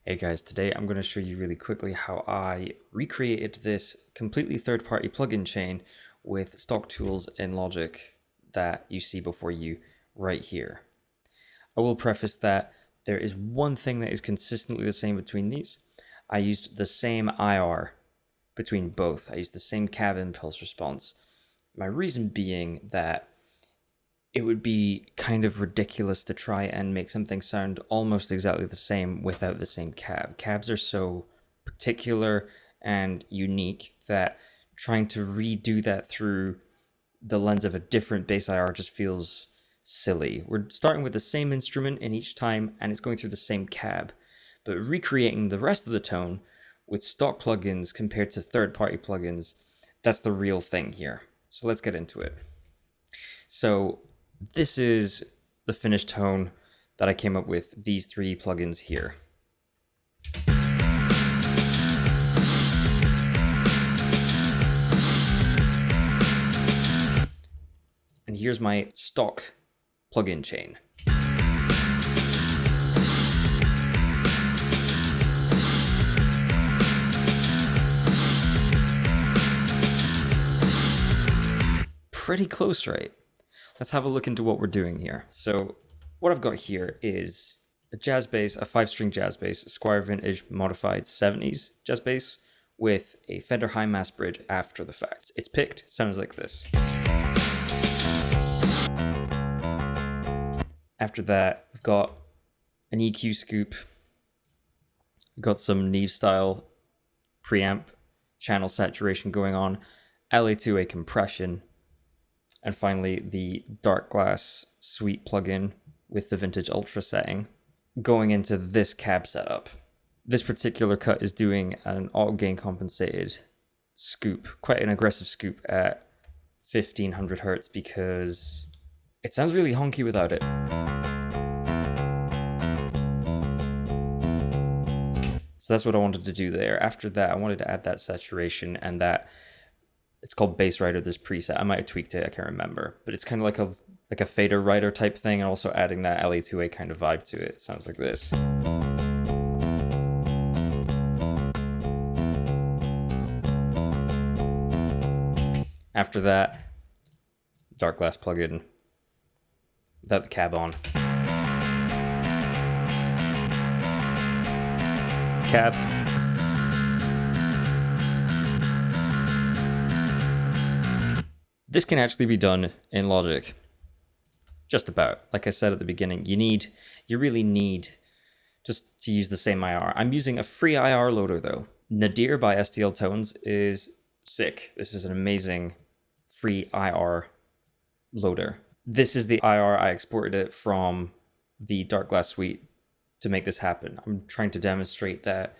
Hey guys, today I'm going to show you really quickly how I recreated this completely third-party plugin chain with stock tools in Logic that you see before you right here. I will preface that there is one thing that is consistently the same between these. I used the same IR between both. I used the same cab impulse response. My reason being that it would be kind of ridiculous to try and make something sound almost exactly the same without the same cab. Cabs are so particular and unique that trying to redo that through the lens of a different bass IR just feels silly. We're starting with the same instrument in each time and it's going through the same cab, but recreating the rest of the tone with stock plugins compared to third-party plugins, that's the real thing here. So let's get into it. So this is the finished tone that I came up with these three plugins here. And here's my stock plugin chain. Pretty close, right? Let's have a look into what we're doing here. So what I've got here is a jazz bass, a 5-string jazz bass, a Squire Vintage modified 70s jazz bass with a Fender high mass bridge after the fact. It's picked, sounds like this. After that, we've got an EQ scoop. We've got some Neve style preamp channel saturation going on, LA2A compression, and finally the Darkglass Suite plugin with the Vintage Ultra setting going into this cab setup. This particular cut is doing an auto gain compensated scoop, quite an aggressive scoop at 1500 hertz because it sounds really honky without it. So that's what I wanted to do there. After that, I wanted to add that saturation and that. It's called Bass Rider, this preset. I might have tweaked it, I can't remember. But it's kind of like a fader rider type thing, and also adding that LA2A kind of vibe to it. It sounds like this. After that, Darkglass plugin without the cab on. Cab. This can actually be done in Logic, just about. Like I said at the beginning, you really need just to use the same IR. I'm using a free IR loader though. Nadir by STL Tones is sick. This is an amazing free IR loader. This is the IR I exported it from the Darkglass suite to make this happen. I'm trying to demonstrate that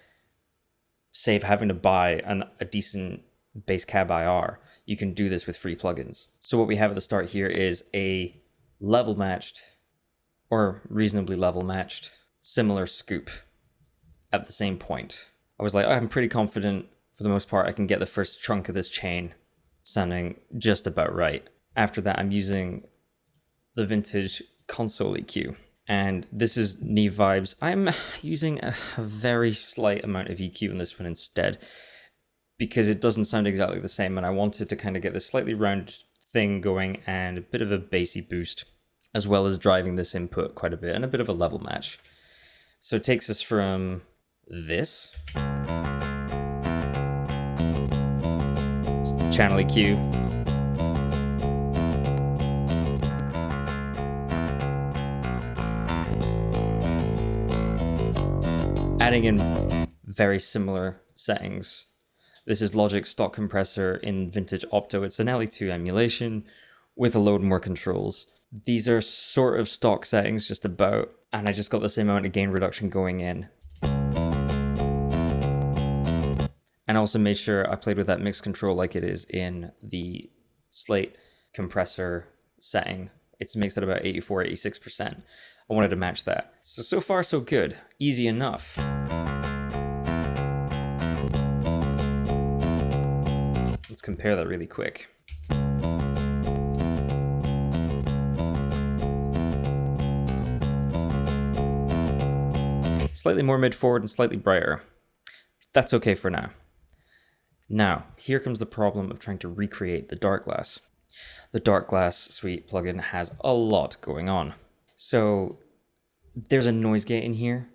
save having to buy a decent bass cab IR, you can do this with free plugins. So what we have at the start here is a level matched or reasonably level matched similar scoop at the same point. I was like, I'm pretty confident for the most part I can get the first chunk of this chain sounding just about right. After that, I'm using the Vintage console EQ. And this is Neve Vibes. I'm using a very slight amount of EQ in this one instead, because it doesn't sound exactly the same, and I wanted to kind of get this slightly round thing going and a bit of a bassy boost, as well as driving this input quite a bit and a bit of a level match. So it takes us from this channel EQ, adding in very similar settings. This is Logic's stock compressor in Vintage Opto. It's an LE2 emulation with a load more controls. These are sort of stock settings just about, and I just got the same amount of gain reduction going in. And also made sure I played with that mix control like it is in the Slate compressor setting. It's mixed at about 84-86%. I wanted to match that. So far so good. Easy enough. Let's compare that really quick. slightly more mid-forward and slightly brighter. That's okay for now. Now, here comes the problem of trying to recreate the Darkglass. The Darkglass Suite plugin has a lot going on. So there's a noise gate in here,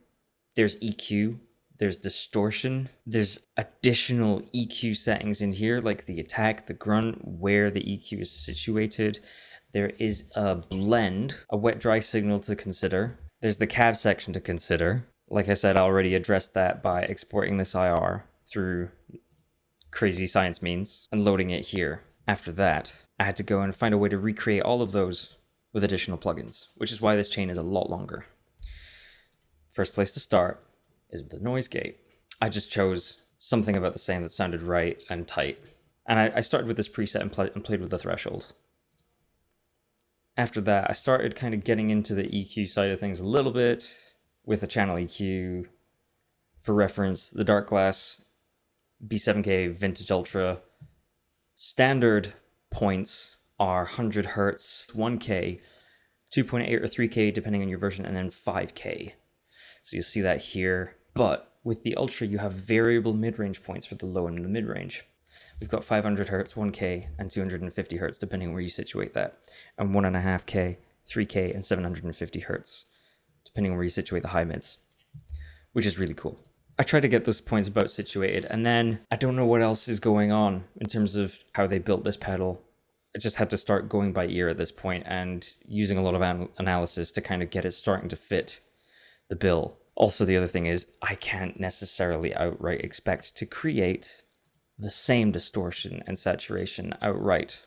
there's EQ, there's distortion, there's additional EQ settings in here, like the attack, the grunt, where the EQ is situated. There is a blend, a wet-dry signal to consider. There's the cab section to consider. Like I said, I already addressed that by exporting this IR through crazy science means and loading it here. After that, I had to go and find a way to recreate all of those with additional plugins, which is why this chain is a lot longer. First place to start is with the noise gate. I just chose something about the same that sounded right and tight. And I started with this preset and played with the threshold. After that, I started kind of getting into the EQ side of things a little bit with the channel EQ. For reference, the Darkglass B7K Vintage Ultra standard points are 100 Hertz, 1K, 2.8 or 3K depending on your version, and then 5K. So you'll see that here. But with the Ultra, you have variable mid-range points for the low and the mid-range. We've got 500 Hertz, 1K, and 250 Hertz, depending on where you situate that. And 1.5K, 3K, and 750 Hertz, depending on where you situate the high mids, which is really cool. I try to get those points about situated, and then I don't know what else is going on in terms of how they built this pedal. I just had to start going by ear at this point and using a lot of analysis to kind of get it starting to fit the bill. Also, the other thing is I can't necessarily outright expect to create the same distortion and saturation outright.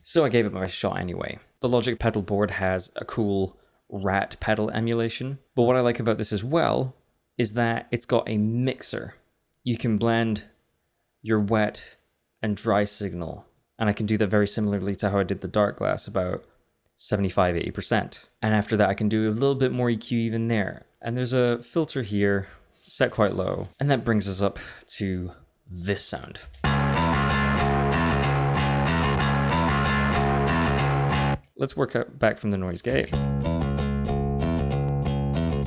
So I gave it my shot anyway. The Logic Pedalboard has a cool rat pedal emulation, but what I like about this as well is that it's got a mixer. You can blend your wet and dry signal, and I can do that very similarly to how I did the Darkglass, about 75-80%. And after that, I can do a little bit more EQ even there. And there's a filter here, set quite low, and that brings us up to this sound. Let's work out back from the noise gate.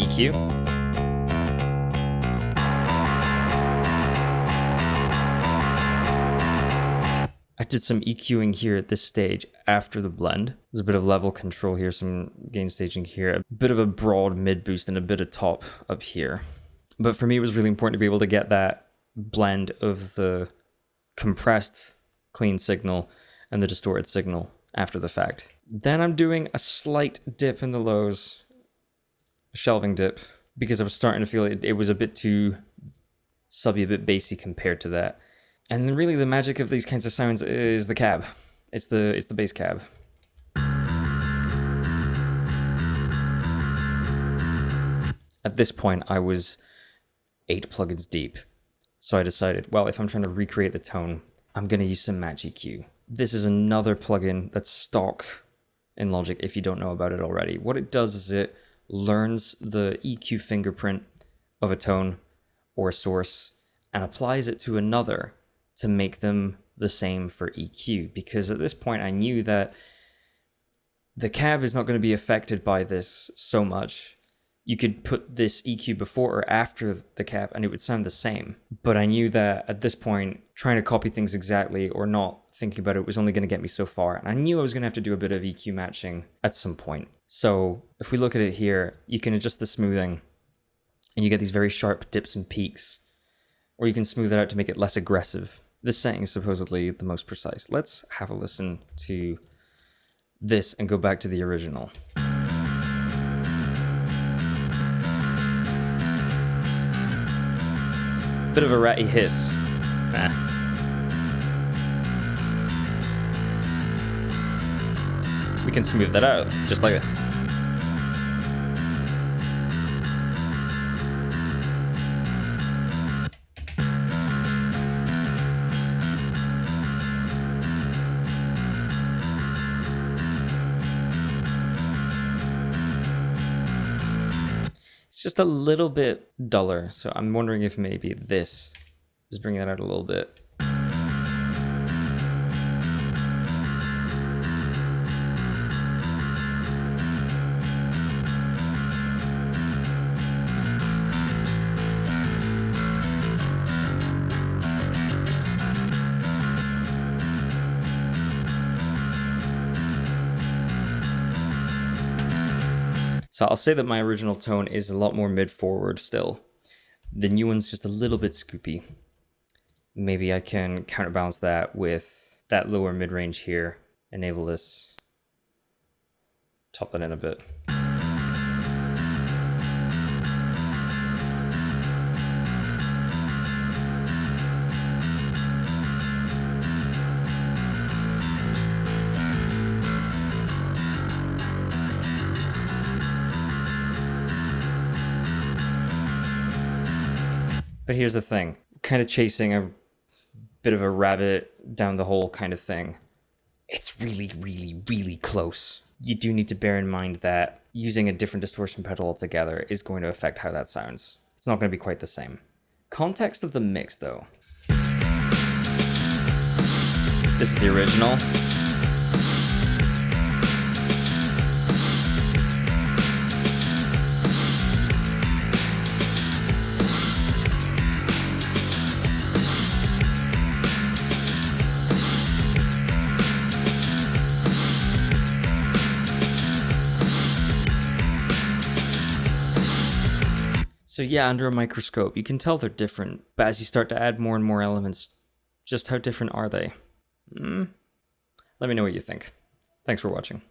EQ. I did some EQing here at this stage after the blend. There's a bit of level control here, some gain staging here, a bit of a broad mid boost and a bit of top up here. But for me, it was really important to be able to get that blend of the compressed clean signal and the distorted signal after the fact. Then I'm doing a slight dip in the lows, a shelving dip, because I was starting to feel it was a bit too subby, a bit bassy compared to that. And then really the magic of these kinds of sounds is the cab. It's the bass cab. At this point, I was 8 plugins deep. So I decided, well, if I'm trying to recreate the tone, I'm going to use some Match EQ. This is another plugin that's stock in Logic if you don't know about it already. What it does is it learns the EQ fingerprint of a tone or a source and applies it to another to make them the same for EQ, because at this point I knew that the cab is not going to be affected by this so much. You could put this EQ before or after the cab and it would sound the same. But I knew that at this point, trying to copy things exactly or not thinking about it was only going to get me so far. And I knew I was going to have to do a bit of EQ matching at some point. So if we look at it here, you can adjust the smoothing and you get these very sharp dips and peaks, or you can smooth it out to make it less aggressive. This setting is supposedly the most precise. Let's have a listen to this and go back to the original. Bit of a ratty hiss. We can smooth that out, just like that. It's just a little bit duller, so I'm wondering if maybe this is bringing that out a little bit. So I'll say that my original tone is a lot more mid-forward still. The new one's just a little bit scoopy. Maybe I can counterbalance that with that lower mid-range here. Enable this. Top it in a bit. But here's the thing, kind of chasing a bit of a rabbit down the hole kind of thing. It's really, really, really close. You do need to bear in mind that using a different distortion pedal altogether is going to affect how that sounds. It's not going to be quite the same. Context of the mix, though. This is the original. So yeah, under a microscope, you can tell they're different, but as you start to add more and more elements, just how different are they? Let me know what you think. Thanks for watching.